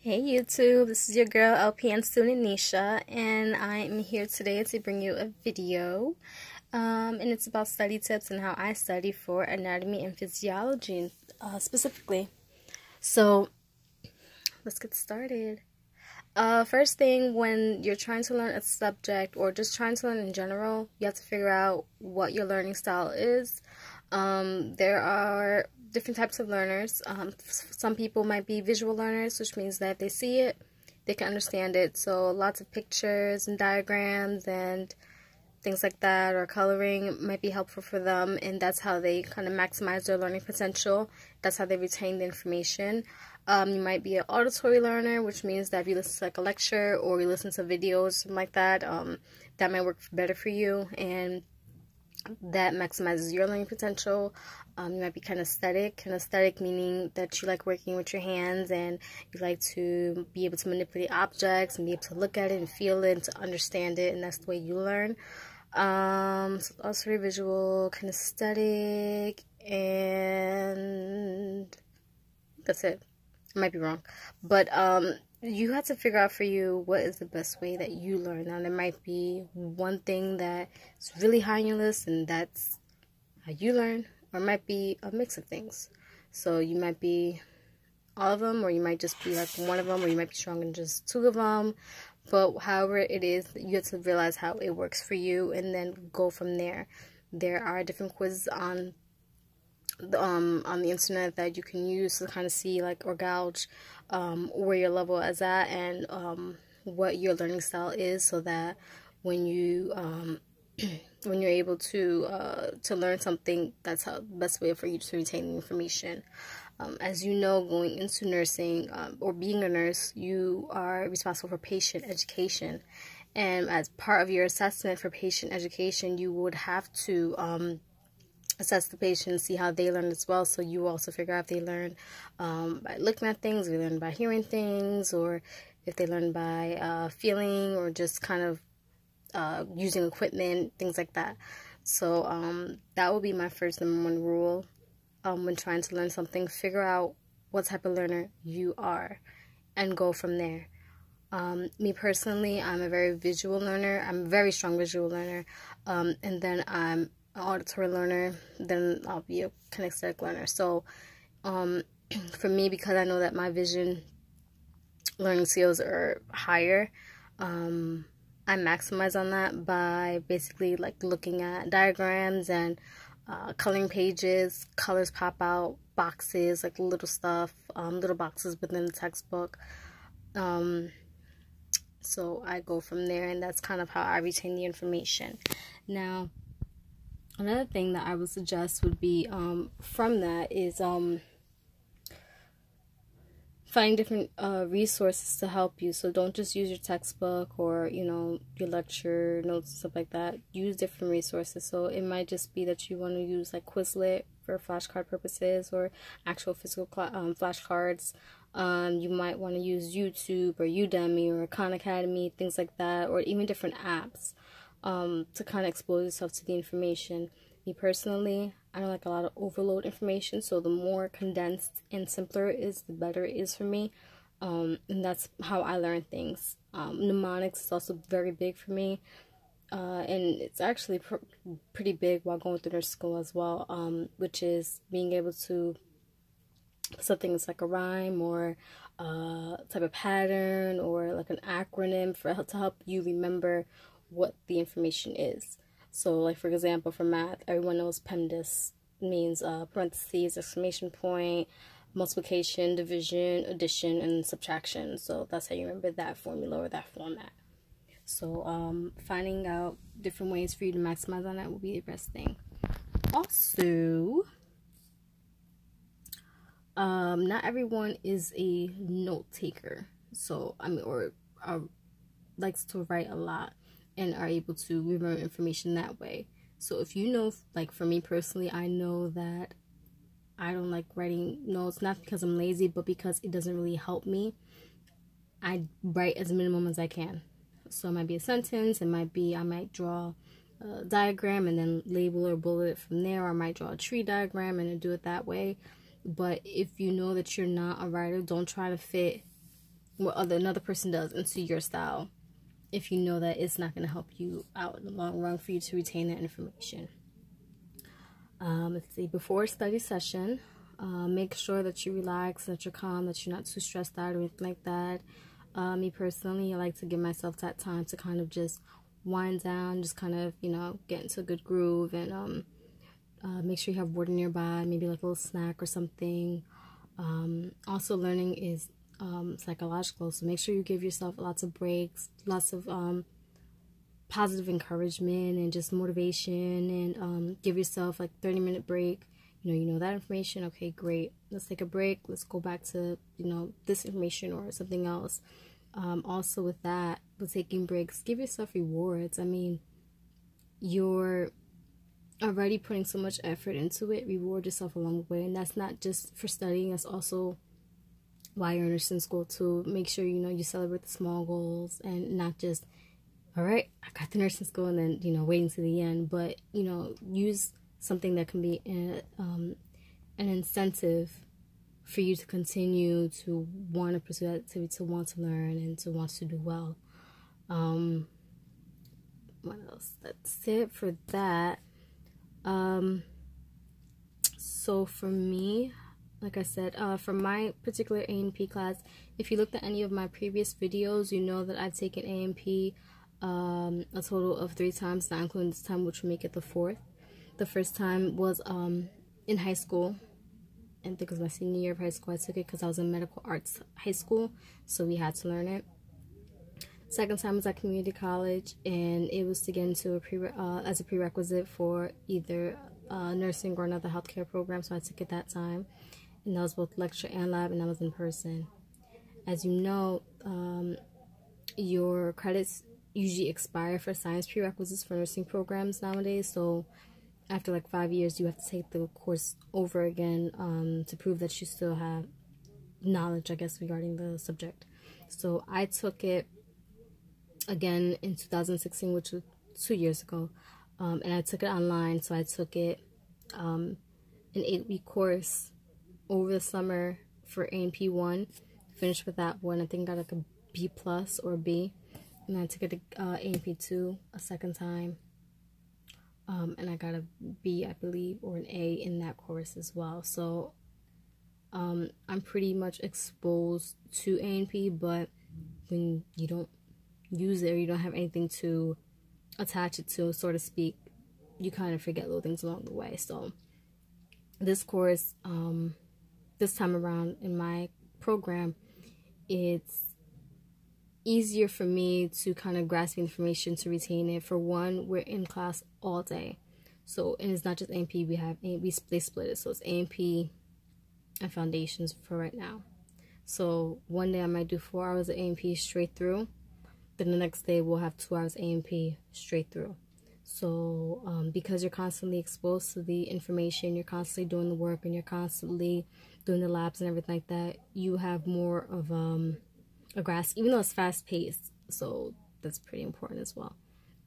Hey YouTube, this is your girl LPN student Nisha, and I am here today to bring you a video, and it's about study tips and how I study for anatomy and physiology specifically. So let's get started. First thing, when you're trying to learn a subject or just trying to learn in general, you have to figure out what your learning style is. There are different types of learners. Some people might be visual learners, which means that if they see it, they can understand it. So lots of pictures and diagrams and things like that, or coloring might be helpful for them, and that's how they kind of maximize their learning potential. That's how they retain the information. You might be an auditory learner, which means that if you listen to like a lecture or you listen to videos, something like that, that might work better for you, and that maximizes your learning potential. You might be kinesthetic meaning that you like working with your hands and you like to be able to manipulate objects and be able to look at it and feel it and to understand it, and that's the way you learn. So also very visual, kinesthetic, and that's it. I might be wrong, but you have to figure out for you what is the best way that you learn. Now, there might be one thing that is really high on your list, and that's how you learn, or it might be a mix of things. So you might be all of them, or you might just be like one of them, or you might be strong in just two of them. But however it is, you have to realize how it works for you, and then go from there. There are different quizzes on the internet that you can use to kind of see like or gauge where your level is at, and what your learning style is, so that when you when you're able to learn something, that's how the best way for you to retain the information. As you know, going into nursing or being a nurse, you are responsible for patient education, and as part of your assessment for patient education, you would have to assess the patient, see how they learn as well. So you also figure out if they learn by looking at things, or they learn by hearing things, or if they learn by feeling, or just kind of using equipment, things like that. So that would be my first number one rule when trying to learn something. Figure out what type of learner you are and go from there. Me personally, I'm a very visual learner. I'm a very strong visual learner, and then I'm an auditory learner, then I'll be a kinesthetic learner. So for me, because I know that my vision learning skills are higher, I maximize on that by basically like looking at diagrams and coloring pages. Colors pop out, boxes, like little stuff, little boxes within the textbook. So I go from there, and that's kind of how I retain the information. Now, another thing that I would suggest would be from that is find different resources to help you. So don't just use your textbook or your lecture notes and stuff like that. Use different resources. So it might just be that you want to use like Quizlet for flashcard purposes, or actual physical flashcards. You might want to use YouTube or Udemy or Khan Academy, things like that, or even different apps to kind of expose yourself to the information. Me personally, I don't like a lot of overload information, so the more condensed and simpler it is, the better it is for me, and that's how I learn things. Mnemonics is also very big for me, and it's actually pretty big while going through nursing school as well, which is being able to put something that's like a rhyme or type of pattern, or like an acronym to help you remember what the information is. So like for example, for math, everyone knows PEMDAS means parentheses, exclamation point, multiplication, division, addition, and subtraction. So that's how you remember that formula or that format. So finding out different ways for you to maximize on that will be the best thing. Also, not everyone is a note taker, so or likes to write a lot and are able to remember information that way. So if you know, like for me personally, I know that I don't like writing notes, not because I'm lazy, but because it doesn't really help me. I write as minimum as I can. So it might be a sentence, it might be, I might draw a diagram and then label or bullet it from there, or I might draw a tree diagram and then do it that way. But if you know that you're not a writer, don't try to fit what another person does into your style if you know that it's not going to help you out in the long run for you to retain that information. Let's see, before a study session, make sure that you relax, that you're calm, that you're not too stressed out or anything like that. Me personally, I like to give myself that time to kind of just wind down, just kind of, get into a good groove, and make sure you have water nearby, maybe like a little snack or something. Also, learning is psychological, so make sure you give yourself lots of breaks, lots of positive encouragement and just motivation, and give yourself like 30-minute break. You know that information. Okay, great. Let's take a break. Let's go back to, this information or something else. Also with that, with taking breaks, give yourself rewards. I mean, you're already putting so much effort into it. Reward yourself along the way. And that's not just for studying. That's also while you're in nursing school too. Make sure, you celebrate the small goals and not just, all right, I got to nursing school and then, waiting to the end. But, use something that can be an incentive for you to continue to want to pursue that activity, to want to learn, and to want to do well. What else? That's it for that. So for me, like I said, for my particular A&P class, if you looked at any of my previous videos, you know that I've taken A&P a total of 3 times, not including this time, which will make it the 4th. The first time was in high school, and I think it was my senior year of high school. I took it because I was in medical arts high school, so we had to learn it. Second time was at community college, and it was to get into as a prerequisite for either nursing or another healthcare program, so I took it that time. And that was both lecture and lab, and that was in person. As you know, your credits usually expire for science prerequisites for nursing programs nowadays, so after like 5 years, you have to take the course over again to prove that you still have knowledge, I guess, regarding the subject. So I took it again in 2016, which was 2 years ago, and I took it online. So I took it an 8-week course over the summer for A&P 1, finished with that one. I think I got like a B+ or B, and then I took it to A&P 2 a second time, and I got a B, I believe, or an A in that course as well. So I'm pretty much exposed to A&P, but when you don't use it or you don't have anything to attach it to, so to speak, you kind of forget little things along the way. So this course, this time around in my program, it's easier for me to kind of grasp information, to retain it. For one, we're in class all day, so, and it's not just A&P. They split it, so it's A&P and foundations for right now. So one day I might do 4 hours of A&P straight through, then the next day we'll have 2 hours A&P straight through. So because you're constantly exposed to the information, you're constantly doing the work, and you're constantly doing the labs and everything like that, you have more of a grasp, even though it's fast-paced. So that's pretty important as well.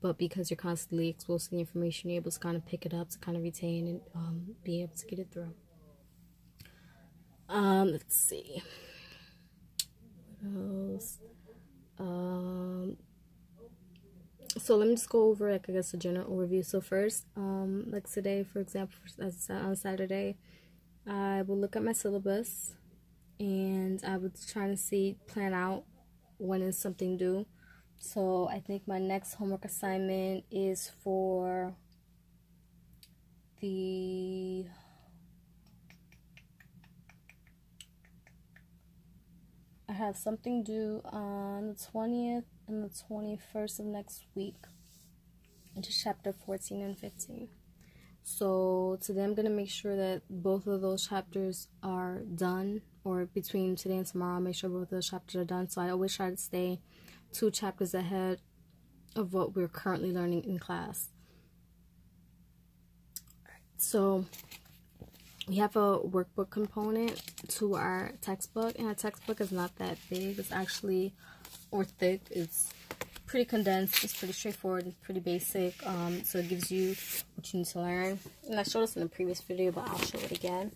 But because you're constantly exposed to the information, you're able to kind of pick it up, to kind of retain, and be able to get it through. Let's see. What else? So let me just go over, like, I guess, a general overview. So first, like today, for example, on Saturday, I will look at my syllabus, and I would try to plan out when is something due. So I think my next homework assignment is for the I have something due on the 20th and the 21st of next week, into chapter 14 and 15. So today I'm going to make sure that both of those chapters are done, or between today and tomorrow I'll make sure both of those chapters are done. So I always try to stay 2 chapters ahead of what we're currently learning in class. So we have a workbook component to our textbook, and our textbook is not that big. It's actually, or thick. It's pretty condensed. It's pretty straightforward. It's pretty basic. So it gives you what you need to learn. And I showed this in the previous video, but I'll show it again.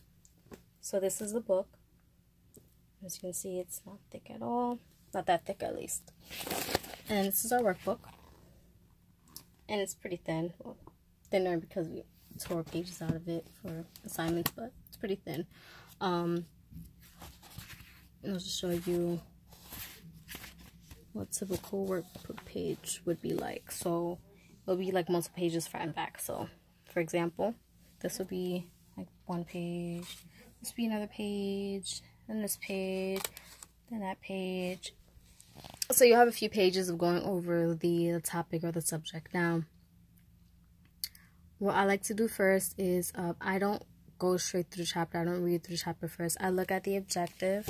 So this is the book. As you can see, it's not thick at all. not that thick at least. And this is our workbook, and it's pretty thin. Well, thinner because we tore pages out of it for assignments, but it's pretty thin. And I'll just show you what typical workbook page would be like. So it'll be like multiple pages front and back. So for example, this would be like one page, this would be another page, then this page, then that page. So you have a few pages of going over the topic or the subject. Now, what I like to do first is I don't go straight through the chapter. I don't read through the chapter first. I look at the objective,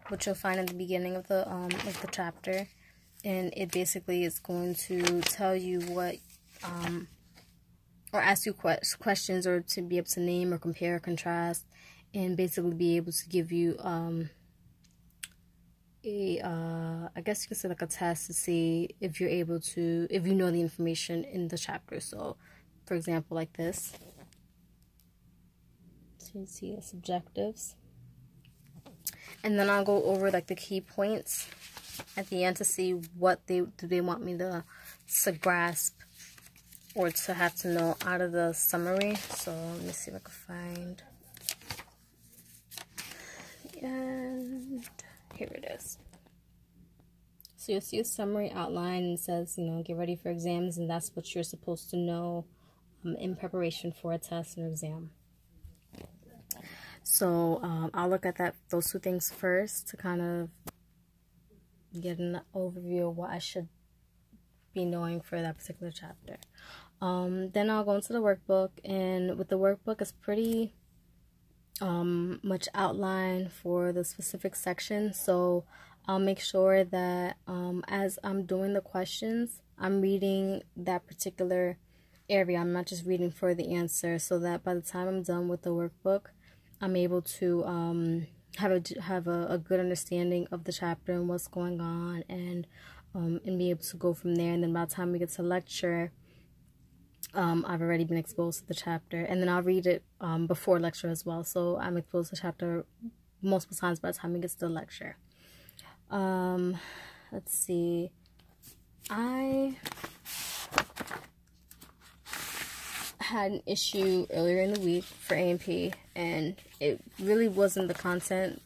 which you'll find at the beginning of the chapter, and it basically is going to tell you what or ask you questions, or to be able to name or compare or contrast, and basically be able to give you I guess you could say like a test to see if you're able to, if you know the information in the chapter. So for example, like this, so you see it's objectives, and then I'll go over like the key points at the end to see what do they want me to grasp or to have to know out of the summary. So let me see if I can find, and here it is. So you'll see a summary outline, and it says, you know, get ready for exams, and that's what you're supposed to know in preparation for a test or exam. So I'll look at those two things first to kind of get an overview of what I should be knowing for that particular chapter. Then I'll go into the workbook, and with the workbook, it's pretty much outline for the specific section. So I'll make sure that as I'm doing the questions, I'm reading that particular area. I'm not just reading for the answer, so that by the time I'm done with the workbook, I'm able to have a good understanding of the chapter and what's going on, and be able to go from there. And then by the time we get to lecture, I've already been exposed to the chapter, and then I'll read it before lecture as well. So I'm exposed to the chapter multiple times by the time it gets to the lecture. Let's see. I had an issue earlier in the week for A&P, and it really wasn't the content,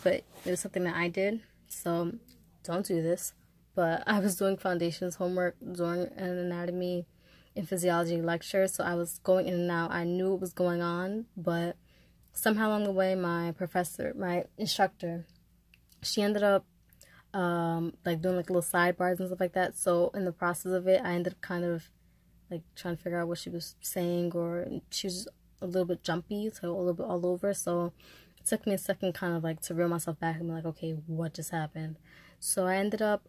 but it was something that I did. So don't do this. But I was doing foundations homework during an anatomy and physiology lecture, so I was going in and out. I knew what was going on, but somehow along the way, my instructor, she ended up like doing like little sidebars and stuff like that. So in the process of it, I ended up kind of like trying to figure out what she was saying, or she was a little bit jumpy, so a little bit all over. So it took me a second kind of like to reel myself back and be like, okay, what just happened? So I ended up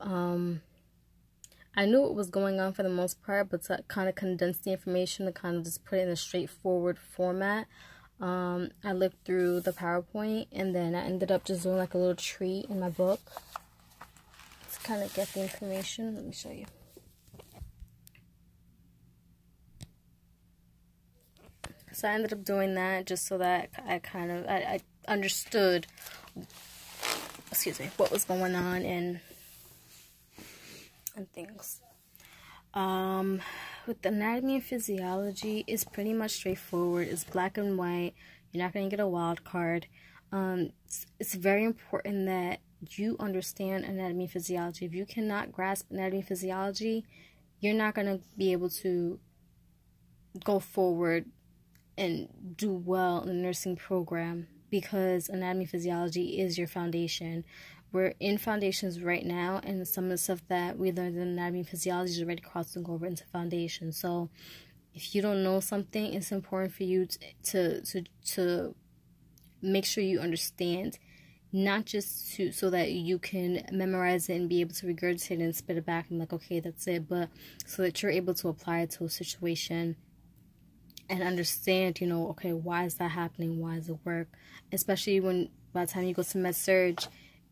I knew what was going on for the most part, but to kind of condense the information, to kind of just put it in a straightforward format, I looked through the PowerPoint, and then I ended up just doing like a little tree in my book to kind of get the information. Let me show you. So I ended up doing that just so that I understood, what was going on and things. With anatomy and physiology, it's pretty much straightforward. It's black and white. You're not going to get a wild card. It's very important that you understand anatomy and physiology. If you cannot grasp anatomy and physiology, you're not going to be able to go forward and do well in the nursing program, because anatomy and physiology is your foundation. We're in foundations right now, and some of the stuff that we learned in anatomy and physiology is already crossing over into foundation. So if you don't know something, it's important for you to make sure you understand, not just so that you can memorize it and be able to regurgitate it and spit it back and like, okay, that's it, but so that you're able to apply it to a situation and understand, okay, why is that happening? Why does it work? Especially when by the time you go to med-surg,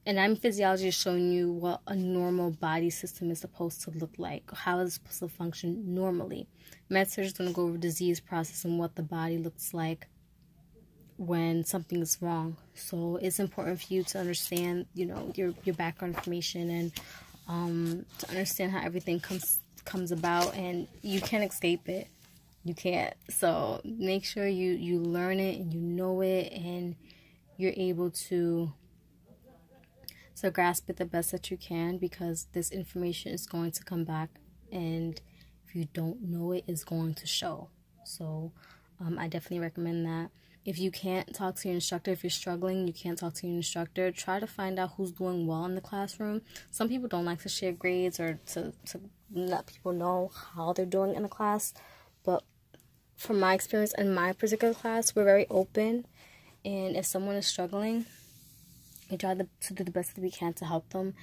anatomy physiology is showing you what a normal body system is supposed to look like, how it's supposed to function normally. Med-surg is going to go over disease process and what the body looks like when something's wrong. So it's important for you to understand, you know, your background information, and to understand how everything comes about, and you can't escape it. You can't. So make sure you learn it and you know it, and you're able to grasp it the best that you can, because this information is going to come back, and if you don't know it, it's going to show. So I definitely recommend that. If you can't talk to your instructor, if you're struggling, you can't talk to your instructor, try to find out who's doing well in the classroom. Some people don't like to share grades or to let people know how they're doing in the class, but from my experience in my particular class, we're very open, and if someone is struggling, we try to do the best that we can to help them,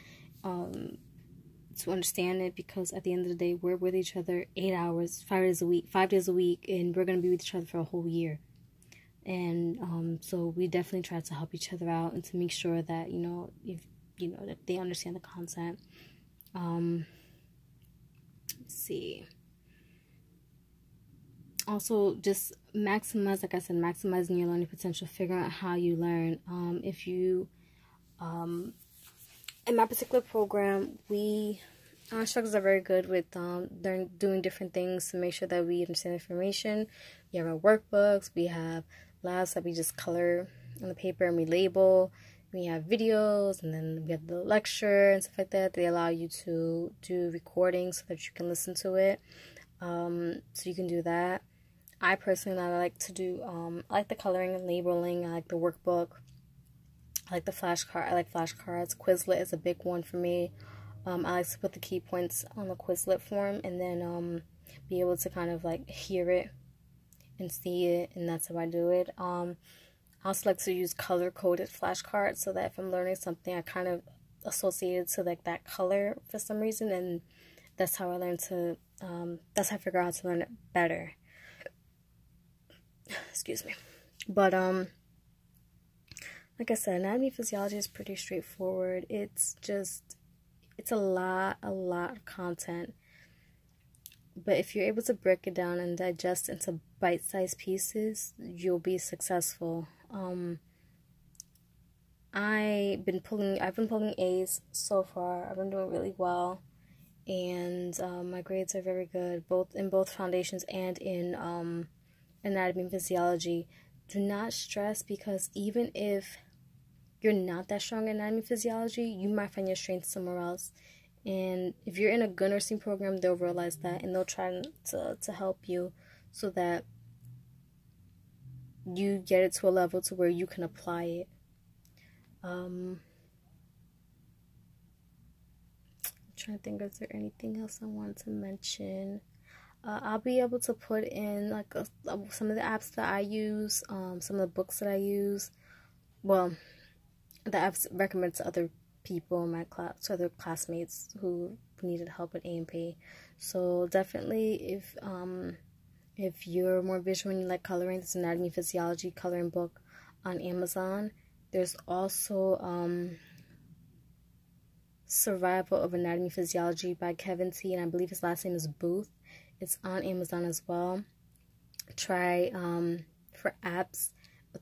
to understand it, because at the end of the day, we're with each other 8 hours, 5 days a week, and we're going to be with each other for a whole year. And so we definitely try to help each other out, and to make sure that, you know, if you know that they understand the content. Let's see. Also, just maximize, like I said, maximizing your learning potential. Figure out how you learn. If you, in my particular program, our instructors are very good with doing different things to make sure that we understand information. We have our workbooks. We have labs that we just color on the paper and we label. We have videos, and then we have the lecture and stuff like that. They allow you to do recordings so that you can listen to it. So you can do that. I personally like to do, I like the coloring and labeling. I like the workbook. I like the flashcard. I like flashcards. Quizlet is a big one for me. I like to put the key points on the Quizlet form, and then be able to kind of like hear it and see it, and that's how I do it. I also like to use color-coded flashcards, so that if I'm learning something, I kind of associate it to like that color for some reason, and that's how I learn to, that's how I figure out how to learn it better. Excuse me. But like I said, anatomy physiology is pretty straightforward. It's a lot of content. But if you're able to break it down and digest into bite-sized pieces, you'll be successful. I've been pulling A's so far. I've been doing really well, and my grades are very good, in both foundations and in anatomy and physiology. Do not stress, because even if you're not that strong in anatomy and physiology, you might find your strength somewhere else. And if you're in a good nursing program, they'll realize that, and they'll try to help you so that you get it to a level to where you can apply it. I'm trying to think, is there anything else I wanted to mention? I'll be able to put in like some of the apps that I use, some of the books that I use. Well, that I've recommended to other people in my class, to other classmates who needed help with A&P. So definitely, if you're more visual and you like coloring, there's Anatomy and Physiology coloring book on Amazon. There's also Survival of Anatomy and Physiology by Kevin T, and I believe his last name is Booth. It's on Amazon as well. Try for apps,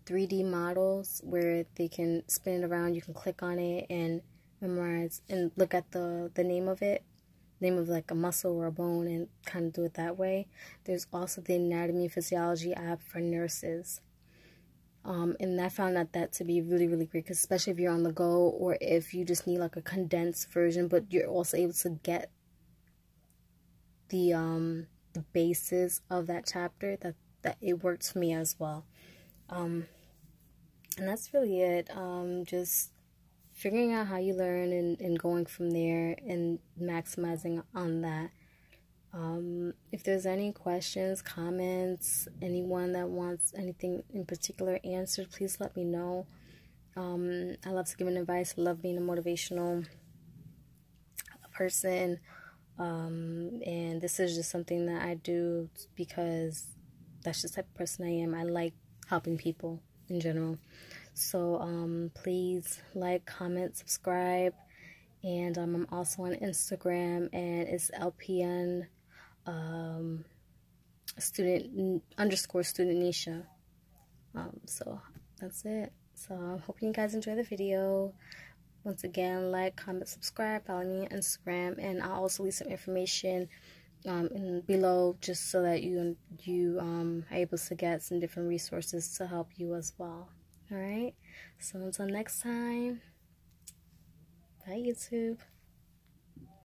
3D models where they can spin it around. You can click on it and memorize and look at the name of it, name of like a muscle or a bone, and kind of do it that way. There's also the Anatomy and Physiology app for nurses. And I found that to be really, really great, because especially if you're on the go, or if you just need like a condensed version, but you're also able to get the basis of that chapter, that it works for me as well. And that's really it. Just figuring out how you learn and going from there and maximizing on that. If there's any questions, comments, anyone that wants anything in particular answered, please let me know. I love to give advice. I love being a motivational person. And this is just something that I do because that's just the type of person I am. I like helping people in general. So please like, comment, subscribe, and I'm also on Instagram, and it's LPN student _ student Nisha. So that's it. So I'm hoping you guys enjoy the video. Once again, like, comment, subscribe, follow me on Instagram, and I'll also leave some information below, just so that you are able to get some different resources to help you as well. All right. So until next time, bye YouTube.